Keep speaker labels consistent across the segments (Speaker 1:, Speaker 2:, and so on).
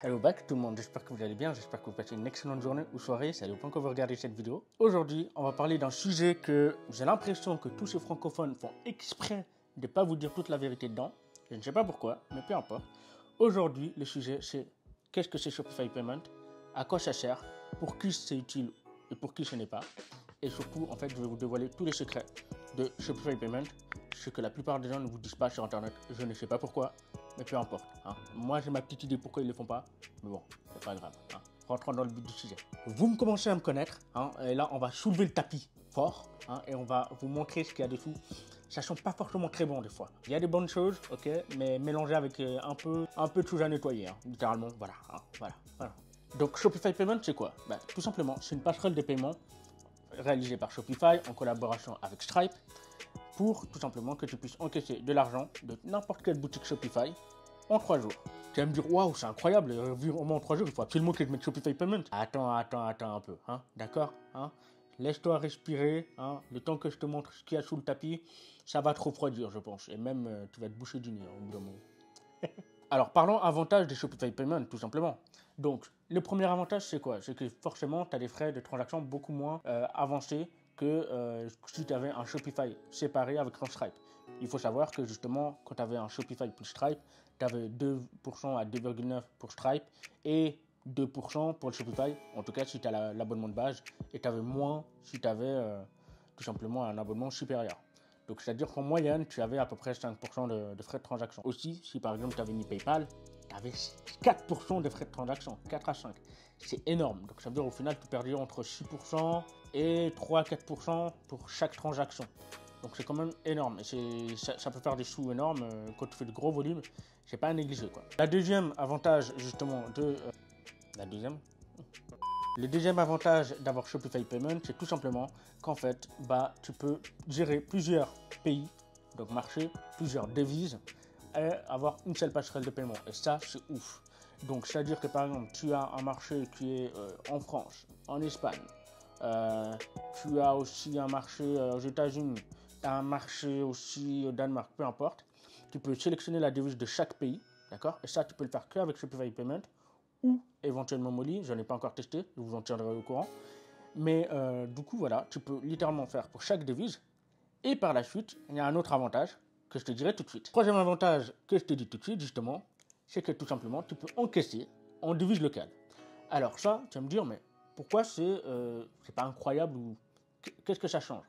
Speaker 1: Hello back tout le monde, j'espère que vous allez bien, j'espère que vous passez une excellente journée ou soirée, ça dépend quand vous regardez cette vidéo. Aujourd'hui, on va parler d'un sujet que j'ai l'impression que tous ces francophones font exprès de ne pas vous dire toute la vérité dedans. Je ne sais pas pourquoi, mais peu importe. Aujourd'hui, le sujet c'est qu'est-ce que c'est Shopify Payment, à quoi ça sert, pour qui c'est utile et pour qui ce n'est pas. Et surtout, en fait, je vais vous dévoiler tous les secrets de Shopify Payment, ce que la plupart des gens ne vous disent pas sur Internet. Je ne sais pas pourquoi, mais peu importe. Hein. Moi, j'ai ma petite idée pourquoi ils ne le font pas, mais bon, c'est pas grave. Hein. Rentrons dans le but du sujet. Vous me commencez à me connaître, hein, et là, on va soulever le tapis fort, hein, et on va vous montrer ce qu'il y a dessous. Ça sent pas forcément très bon des fois. Il y a des bonnes choses, ok, mais mélangées avec un peu de choses à nettoyer, hein, littéralement. Voilà, hein, voilà. Donc Shopify Payment, c'est quoi? Tout simplement, c'est une passerelle de paiement réalisée par Shopify en collaboration avec Stripe pour tout simplement que tu puisses encaisser de l'argent de n'importe quelle boutique Shopify en 3 jours. Tu vas me dire, waouh, c'est incroyable, virement en 3 jours, il faut absolument que je mette Shopify Payment. Attends un peu, hein, d'accord, hein. Laisse-toi respirer, hein, le temps que je te montre ce qu'il y a sous le tapis, ça va te refroidir, je pense, et même tu vas te boucher du nez au bout d'un moment. Alors, parlons avantages de Shopify Payment, tout simplement. Donc, le premier avantage, c'est quoi? C'est que forcément, tu as des frais de transaction beaucoup moins avancés que si tu avais un Shopify séparé avec ton Stripe. Il faut savoir que justement, quand tu avais un Shopify plus Stripe, tu avais 2% à 2,9% pour Stripe et 2% pour le Shopify, en tout cas si tu as l'abonnement de base, et tu avais moins si tu avais tout simplement un abonnement supérieur. Donc, c'est-à-dire qu'en moyenne, tu avais à peu près 5% de frais de transaction. Aussi, si par exemple tu avais mis PayPal, tu avais 4% de frais de transaction, 4 à 5. C'est énorme. Donc, ça veut dire au final, tu perdais entre 6% et 3 à 4% pour chaque transaction. Donc, c'est quand même énorme. Et ça peut faire des sous énormes quand tu fais de gros volumes. C'est pas à négliger, quoi. La deuxième avantage, justement, le deuxième avantage d'avoir Shopify Payment, c'est tout simplement qu'en fait, tu peux gérer plusieurs pays, donc marchés, plusieurs devises, et avoir une seule passerelle de paiement. Et ça, c'est ouf. Donc, c'est-à-dire que par exemple, tu as un marché qui est en France, en Espagne, tu as aussi un marché aux États-Unis, tu as un marché aussi au Danemark, peu importe. Tu peux sélectionner la devise de chaque pays, d'accord? Et ça, tu peux le faire qu'avec Shopify Payment ou éventuellement Molly, je n'ai pas encore testé, je vous en tiendrai au courant. Mais du coup, voilà, tu peux littéralement faire pour chaque devise. Et par la suite, il y a un autre avantage que je te dirai tout de suite. Troisième avantage que je te dis tout de suite, justement, c'est que tout simplement, tu peux encaisser en devise locale. Alors ça, tu vas me dire, mais pourquoi c'est pas incroyable ou qu'est-ce que ça change?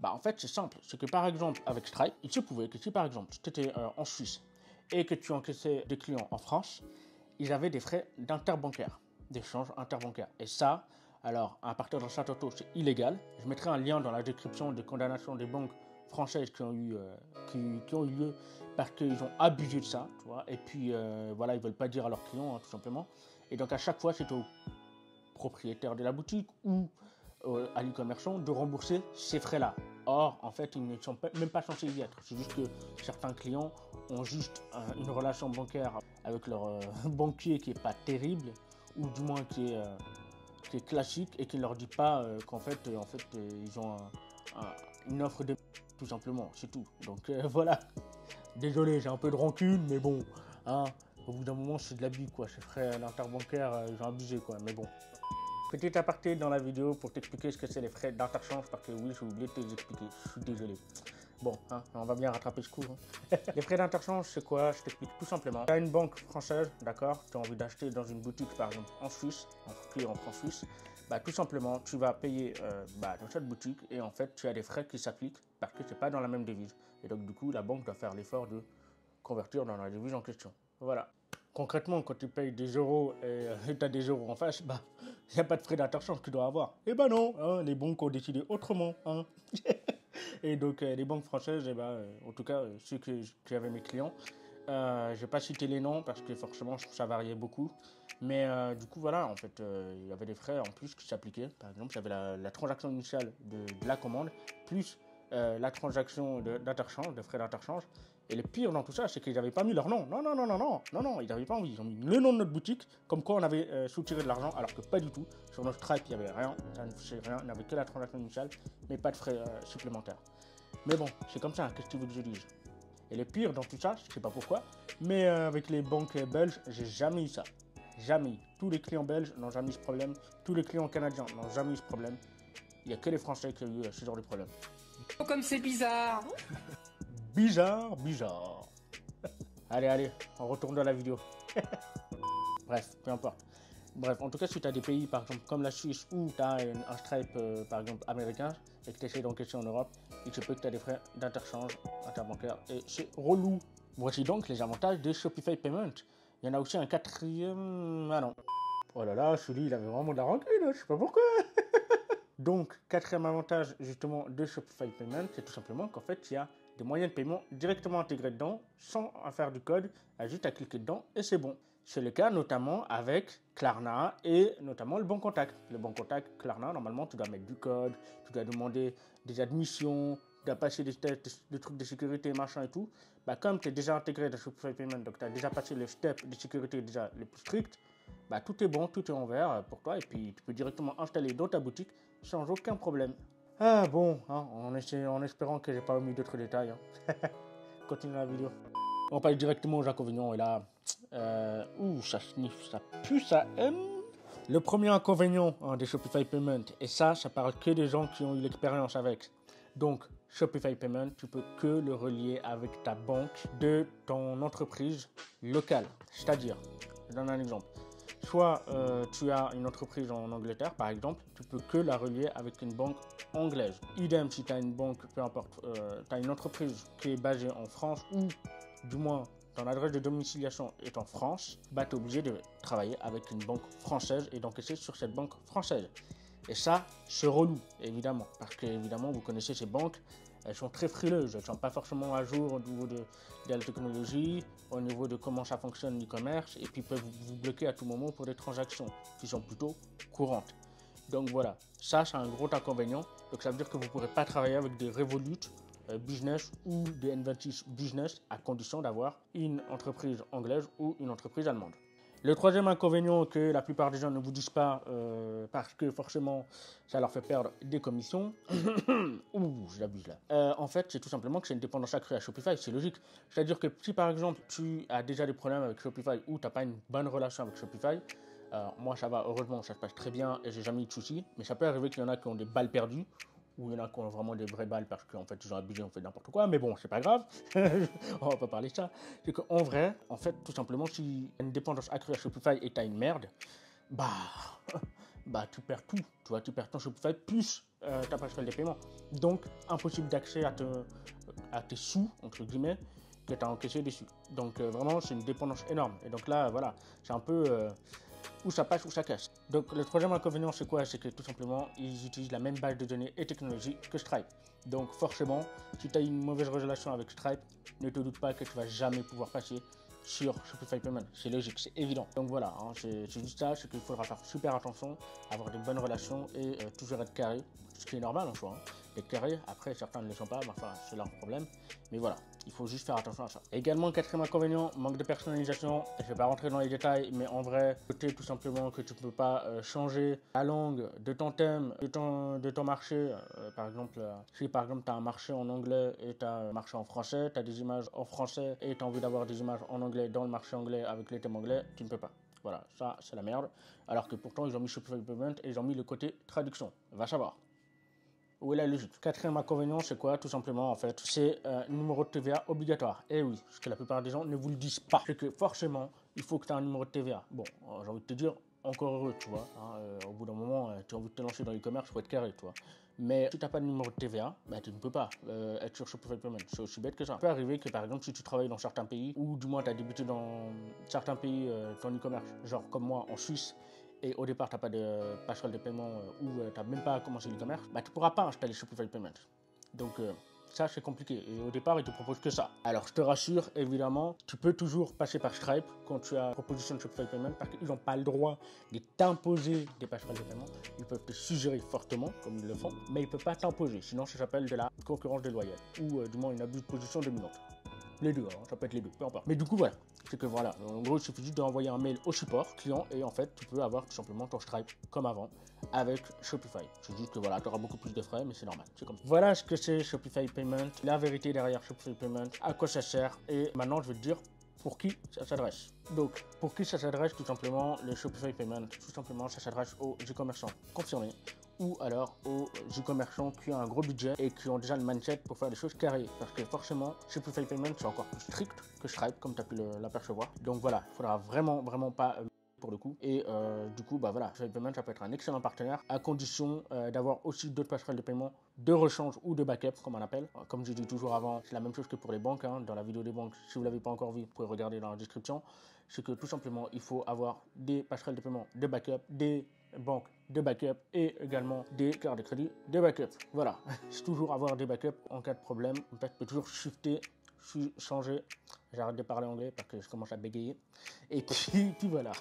Speaker 1: En fait, c'est simple. C'est que par exemple, avec Stripe, il se pouvait que si par exemple, tu étais en Suisse et que tu encaissais des clients en France, ils avaient des frais d'interbancaire, d'échange interbancaire. Et ça, alors, à partir d'un certain taux, c'est illégal. Je mettrai un lien dans la description de condamnation des banques françaises qui ont eu lieu parce qu'ils ont abusé de ça, tu vois. Et puis, voilà, ils ne veulent pas dire à leurs clients, hein, tout simplement. Et donc, à chaque fois, c'est au propriétaire de la boutique ou à l'e-commerçant de rembourser ces frais-là. Or, en fait, ils ne sont même pas censés y être. C'est juste que certains clients ont juste une relation bancaire avec leur banquier qui n'est pas terrible, ou du moins qui est classique, et qui ne leur dit pas qu'en fait, ils ont une offre de tout simplement, c'est tout. Donc voilà. Désolé, j'ai un peu de rancune, mais bon, hein, au bout d'un moment, c'est de l'abus, quoi. Ces frais d'interbancaire, ils ont abusé, quoi. Mais bon. Petit aparté dans la vidéo pour t'expliquer ce que c'est les frais d'interchange, parce que oui, j'ai oublié de t'expliquer, je suis désolé. Bon, hein, on va bien rattraper ce coup. Hein. Les frais d'interchange, c'est quoi? Je t'explique tout simplement. Tu as une banque française, d'accord? Tu as envie d'acheter dans une boutique, par exemple, en Suisse, en francs suisses. Tout simplement, tu vas payer dans cette boutique et en fait, tu as des frais qui s'appliquent parce que ce n'est pas dans la même devise. Et donc, du coup, la banque doit faire l'effort de convertir dans la devise en question. Voilà. Concrètement, quand tu payes des euros et tu as des euros en face, il n'y a pas de frais d'interchange que tu dois avoir. Eh ben non, hein, les banques ont décidé autrement. Hein. Et donc, les banques françaises, en tout cas, ceux que j'avais mes clients, je ne vais pas citer les noms parce que forcément, ça variait beaucoup. Mais du coup, voilà, en fait, il y avait des frais en plus qui s'appliquaient. Par exemple, j'avais la transaction initiale de la commande, plus la transaction d'interchange, de frais d'interchange. Et le pire dans tout ça, c'est qu'ils n'avaient pas mis leur nom. Non, ils n'avaient pas envie. Ils ont mis le nom de notre boutique, comme quoi on avait soutiré de l'argent, alors que pas du tout. Sur notre Stripe, il n'y avait rien, ça ne faisait rien, on n'avait que la transaction initiale, mais pas de frais supplémentaires. Mais bon, c'est comme ça, qu'est-ce que tu veux que je dise? Et le pire dans tout ça, je ne sais pas pourquoi, mais avec les banques belges, j'ai jamais eu ça. Jamais. Tous les clients belges n'ont jamais eu ce problème. Tous les clients canadiens n'ont jamais eu ce problème. Il n'y a que les Français qui ont eu ce genre de problème.
Speaker 2: Oh, comme c'est bizarre.
Speaker 1: Bizarre, bizarre. Allez, on retourne dans la vidéo. Bref, peu importe. Bref, en tout cas, si tu as des pays, par exemple, comme la Suisse, où tu as un Stripe, par exemple, américain, et que tu essaies d'encaisser en Europe, il se peut que tu as des frais d'interchange interbancaire. Et c'est relou. Voici donc les avantages de Shopify Payment. Il y en a aussi un quatrième... Ah non. Oh là là, celui-là, il avait vraiment de la rancune, je sais pas pourquoi. Donc, quatrième avantage, justement, de Shopify Payment, c'est tout simplement qu'en fait, il y a des moyens de paiement directement intégrés dedans, sans faire du code, juste à cliquer dedans, et c'est bon. C'est le cas notamment avec Klarna et notamment le bon contact. Le bon contact, Klarna, normalement, tu dois mettre du code, tu dois demander des admissions, tu dois passer des trucs de sécurité, machin et tout. Bah, comme tu es déjà intégré dans Shopify Payment, donc tu as déjà passé le step de sécurité déjà le plus strict, bah, tout est bon, tout est en vert pour toi et puis tu peux directement installer dans ta boutique sans aucun problème. Ah bon, hein, en espérant que j'ai pas omis d'autres détails. Hein. Continue la vidéo. On passe directement aux inconvénients et là, ça sniffe, ça pue, ça aime. Le premier inconvénient des Shopify Payment, et ça parle que des gens qui ont eu l'expérience avec. Donc, Shopify Payment, tu peux que le relier avec ta banque de ton entreprise locale. C'est-à-dire, je donne un exemple. Soit tu as une entreprise en Angleterre, par exemple, tu peux que la relier avec une banque anglaise. Idem si tu as une banque, peu importe, tu as une entreprise qui est basée en France ou du moins ton adresse de domiciliation est en France, bah, tu es obligé de travailler avec une banque française et d'encaisser sur cette banque française. Et ça, c'est relou, évidemment, parce que évidemment, vous connaissez ces banques, elles sont très frileuses, elles ne sont pas forcément à jour au niveau de la technologie, au niveau de comment ça fonctionne l'e-commerce, et puis peuvent vous bloquer à tout moment pour des transactions qui sont plutôt courantes. Donc voilà, ça c'est un gros inconvénient, donc ça veut dire que vous ne pourrez pas travailler avec des Revolut business ou des N26 business à condition d'avoir une entreprise anglaise ou une entreprise allemande. Le troisième inconvénient que la plupart des gens ne vous disent pas parce que forcément ça leur fait perdre des commissions, ouh j'abuse là, en fait c'est tout simplement que c'est une dépendance accrue à Shopify, c'est logique. C'est-à-dire que si par exemple tu as déjà des problèmes avec Shopify ou tu n'as pas une bonne relation avec Shopify, moi ça va, heureusement ça se passe très bien et j'ai jamais eu de soucis, mais ça peut arriver qu'il y en a qui ont des balles perdues, ou il y en a qui ont vraiment des vraies balles parce qu'en fait ils ont abusé, on fait n'importe quoi, mais bon, c'est pas grave, on va pas parler de ça. C'est qu'en vrai, en fait, tout simplement, si y a une dépendance accrue à Shopify et t'as une merde, bah tu perds tout, tu vois, tu perds ton Shopify plus ta passerelle de paiement. Donc, impossible d'accès à tes sous, entre guillemets, que tu as encaissé dessus. Donc, vraiment, c'est une dépendance énorme. Et donc là, voilà, c'est un peu... où ça passe, où ça casse. Donc le troisième inconvénient c'est quoi? C'est que tout simplement ils utilisent la même base de données et technologie que Stripe. Donc forcément, si tu as une mauvaise relation avec Stripe, ne te doute pas que tu vas jamais pouvoir passer sur Shopify Payment. C'est logique, c'est évident. Donc voilà, hein, c'est juste ça, c'est qu'il faudra faire super attention, avoir de bonnes relations et toujours être carré, ce qui est normal en soi. Hein. Être carré, après certains ne le sont pas, mais enfin c'est leur problème. Mais voilà, il faut juste faire attention à ça. Également, quatrième inconvénient, manque de personnalisation. Je ne vais pas rentrer dans les détails, mais en vrai, côté tout simplement que tu ne peux pas changer la langue de ton thème, de ton marché. Par exemple, si par exemple tu as un marché en anglais et tu as un marché en français, tu as des images en français et tu as envie d'avoir des images en anglais dans le marché anglais avec les thèmes anglais, tu ne peux pas. Voilà, ça c'est la merde. Alors que pourtant ils ont mis Shopify Payment et ils ont mis le côté traduction. Va savoir. Où est la logique? Quatrième inconvénient, c'est quoi? Tout simplement, en fait, c'est un numéro de TVA obligatoire. Et oui, ce que la plupart des gens ne vous le disent pas. C'est que forcément, il faut que tu aies un numéro de TVA. Bon, j'ai envie de te dire, encore heureux, tu vois. Hein, au bout d'un moment, tu as envie de te lancer dans l'e-commerce, il faut être carré, tu vois. Mais si tu n'as pas de numéro de TVA, bah, tu ne peux pas être sur Shopify Payment. C'est aussi bête que ça. Il peut arriver que, par exemple, si tu travailles dans certains pays, ou du moins tu as débuté dans certains pays ton e-commerce, genre comme moi en Suisse, et au départ, tu n'as pas de passerelle de paiement ou tu n'as même pas commencé l'e-commerce, bah, tu ne pourras pas installer Shopify Payment. Donc, ça, c'est compliqué. Et au départ, ils ne te proposent que ça. Alors, je te rassure, évidemment, tu peux toujours passer par Stripe quand tu as proposition de Shopify Payment parce qu'ils n'ont pas le droit de t'imposer des passerelles de paiement. Ils peuvent te suggérer fortement, comme ils le font, mais ils ne peuvent pas t'imposer. Sinon, ça s'appelle de la concurrence déloyale ou du moins une abus de position dominante. Les deux, hein, ça peut être les deux, peu importe. Mais du coup, voilà. C'est que voilà, en gros, il suffit juste d'envoyer un mail au support client et en fait, tu peux avoir tout simplement ton Stripe comme avant avec Shopify. C'est juste que voilà, tu auras beaucoup plus de frais, mais c'est normal. C'est comme ça. Voilà ce que c'est Shopify Payment, la vérité derrière Shopify Payment, à quoi ça sert. Et maintenant, je vais te dire pour qui ça s'adresse. Donc, pour qui ça s'adresse? Tout simplement, le Shopify Payment, tout simplement, ça s'adresse aux e-commerçants confirmés ou alors aux e-commerçants qui ont un gros budget et qui ont déjà le mindset pour faire des choses carrées. Parce que forcément, Shopify Payment, c'est encore plus strict que Stripe, comme tu as pu l'apercevoir. Donc voilà, il faudra vraiment pas pour le coup. Et du coup, bah voilà, Shopify Payment, ça peut être un excellent partenaire à condition d'avoir aussi d'autres passerelles de paiement, de rechange ou de backup, comme on appelle. Comme je dis toujours avant, c'est la même chose que pour les banques. Hein. Dans la vidéo des banques, si vous ne l'avez pas encore vu, vous pouvez regarder dans la description. C'est que tout simplement, il faut avoir des passerelles de paiement de backup, des banques de backup et également des cartes de crédit de backup. Voilà, c'est toujours avoir des backups en cas de problème. En fait, peut toujours shifter, changer. J'arrête de parler anglais parce que je commence à bégayer. Et puis voilà.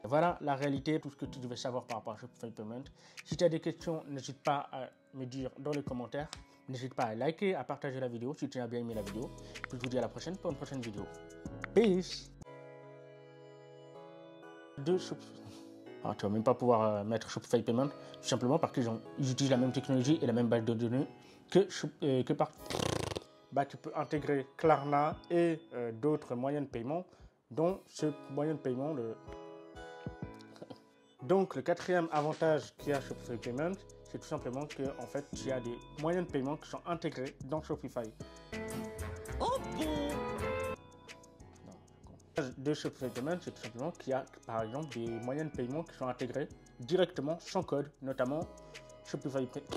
Speaker 1: Voilà la réalité, tout ce que tu devais savoir par rapport à Shopify Payment. Si tu as des questions, n'hésite pas à me dire dans les commentaires. N'hésite pas à liker, à partager la vidéo si tu as bien aimé la vidéo. Puis je vous dis à la prochaine pour une prochaine vidéo. Peace. Tu vas même pas pouvoir mettre Shopify Payment, tout simplement parce qu'ils utilisent la même technologie et la même base de données que par... Bah, tu peux intégrer Klarna et d'autres moyens de paiement, dont ce moyen de paiement, Donc, le quatrième avantage qu'il y a Shopify Payment, c'est tout simplement que en fait, il y a des moyens de paiement qui sont intégrés dans Shopify. Oh bon! De Shopify Payment, c'est tout simplement qu'il y a par exemple des moyens de paiement qui sont intégrés directement sans code, notamment Shopify Payment.